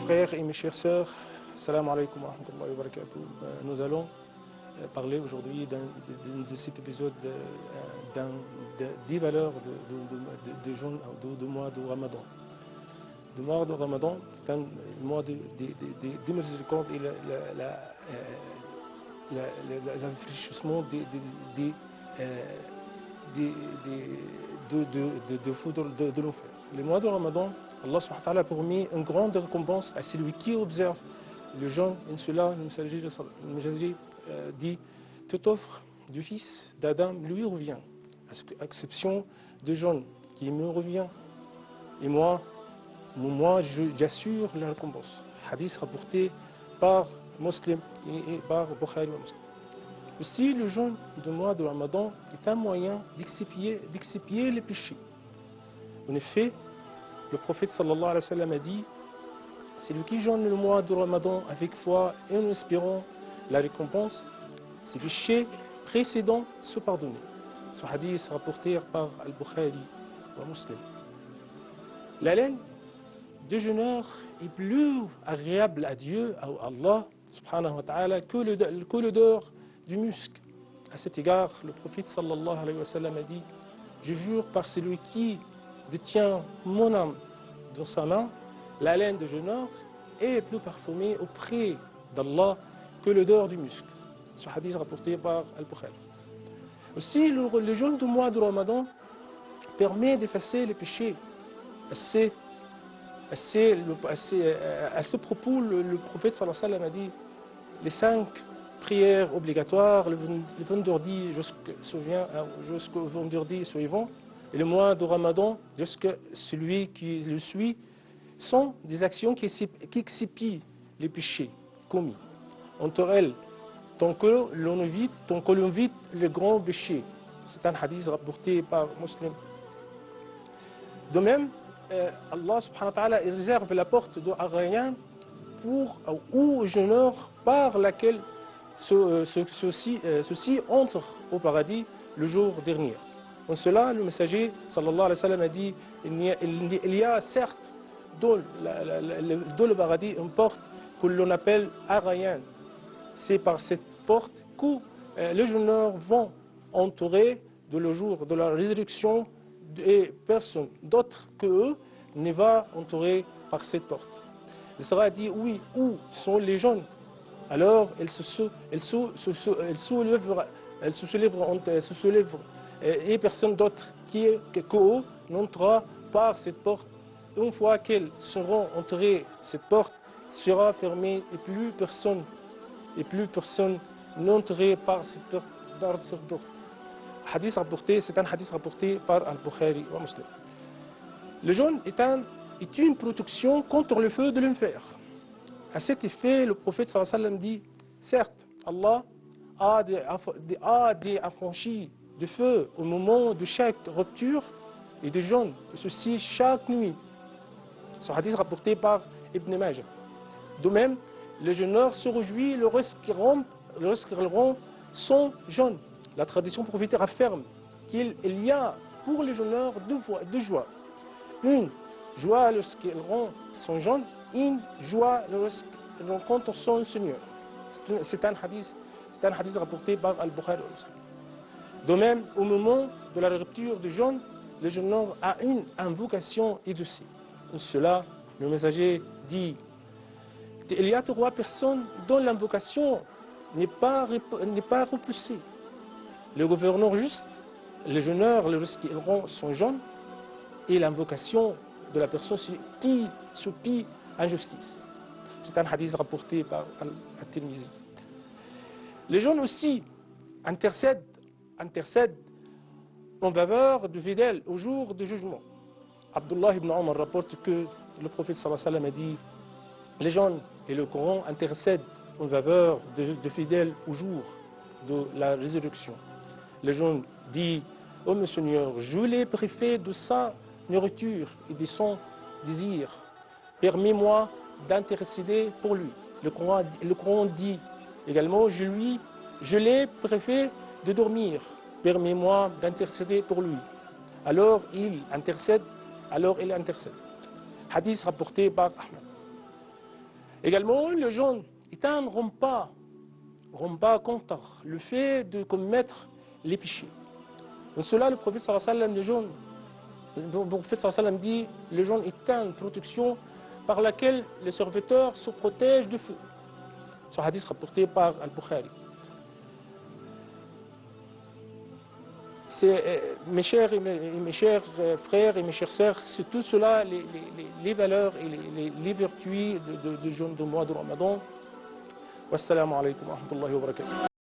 frères et mes chères sœurs, salam alaikum wa rahmatullahi wa barakatuh. Nous allons parler aujourd'hui de cet épisode des valeurs de jeûne du mois de Ramadan. Le mois de Ramadan est un mois de miséricorde et l'enrichissement de foudre de l'enfer. Le mois de Ramadan, Allah subhanahu wa ta'ala a promis une grande récompense à celui qui observe le jeûne. Et cela, le messager dit, toute offre du fils d'Adam lui revient, à exception de jeûne qui me revient. Et moi j'assure la récompense. Hadith rapporté par Muslim et par Bukhari et Muslim. Aussi, le jeûne du mois de Ramadan est un moyen d'expier les péchés. En effet, le prophète sallallahu alayhi wa sallam a dit, celui qui jeûne le mois de Ramadan avec foi et en espérant la récompense, ses péchés précédents sont pardonnés. Ce hadith rapporté par Al-Bukhari et Muslim. La laine des jeûneurs est plus agréable à Dieu, à Allah subhanahu wa ta'ala, que l'odeur du musc. À cet égard, le prophète sallallahu alayhi wa sallam a dit, je jure par celui qui détient mon âme dans sa main, la laine de jeûneur est plus parfumée auprès d'Allah que l'odeur du musc. Ce hadith rapporté par Al-Bukhari. Aussi, le jeûne du mois de Ramadan permet d'effacer les péchés. À ce propos, le prophète sallallahu alayhi wa sallam a dit, les 5 prières obligatoires, le vendredi jusqu'au vendredi suivant, et le mois de Ramadan jusqu'à celui qui le suit, sont des actions qui expient les péchés commis. Entre elles, tant que l'on évite les grands péchés. C'est un hadith rapporté par Muslim. De même, Allah subhanahu wa ta'ala réserve la porte de Ar-Rayyan aux jeûneurs par laquelle ceux-ci entrent au paradis le jour dernier. En cela, le messager sallallahu alayhi wa sallam a dit, il y a certes dans le paradis une porte que l'on appelle Ar-Rayyan. C'est par cette porte que les jeûneurs vont entourer le jour de la résurrection et personne d'autre que eux ne va entourer par cette porte. Il sera dit, oui, où sont les jeunes? Alors elle se soulèvera et personne d'autre qu'eux n'entrera par cette porte. Une fois qu'elles seront entrées, cette porte sera fermée et plus personne n'entrera par cette porte. C'est un hadith rapporté par Al-Bukhari et Muslim. Le jeûne est une protection contre le feu de l'enfer. À cet effet, le prophète sallallahu alayhi wa sallam dit, certes, Allah a des affranchis de feu au moment de chaque rupture et de jeûne, et ceci chaque nuit. Ce hadith rapporté par Ibn Majah. De même, le jeûneur se réjouit lorsqu'il rompt son jeûne. La tradition prophétique affirme qu'il y a pour les jeûneurs deux joies. Une joie lorsqu'il rompt son jeûne, une joie lorsqu'il rencontre son Seigneur. C'est un hadith rapporté par Al-Bukhari. De même, au moment de la rupture du jeûne, le jeûneur a une invocation exaucée. En cela, le messager dit, il y a 3 personnes dont l'invocation n'est pas repoussée. Le gouverneur juste, le jeûneur lorsqu'il rompt son jeûne, et l'invocation de la personne qui supplie injustice. C'est un hadith rapporté par Al-Tirmizi. Les jeûnes aussi intercèdent en faveur du fidèle au jour du jugement. Abdullah ibn Omar rapporte que le prophète sallallahu alayhi wa sallam a dit, les jeûnes et le Coran intercèdent en faveur du fidèle au jour de la résurrection. Le jeûne dit, ô mon Seigneur, je l'ai privé de sa nourriture et de son désir. Permets-moi d'intercéder pour lui. Le Coran dit également, je l'ai privé de dormir. Permets-moi d'intercéder pour lui. Alors il intercède. Hadith rapporté par Ahmed. Également, le jeûne est un repas contre le fait de commettre les péchés. Donc cela, le prophète sallallahu alayhi wa sallam, le prophète sallallahu alayhi wa sallam dit, le jeûne est une protection par laquelle les serviteurs se protègent du feu. Ce hadith rapporté par Al-Bukhari. Mes chers frères et mes chères sœurs, c'est tout cela, les valeurs et les vertus du jeûne du mois de Ramadan. Wassalamu alaikum wa rahmatullahi wa barakatuh.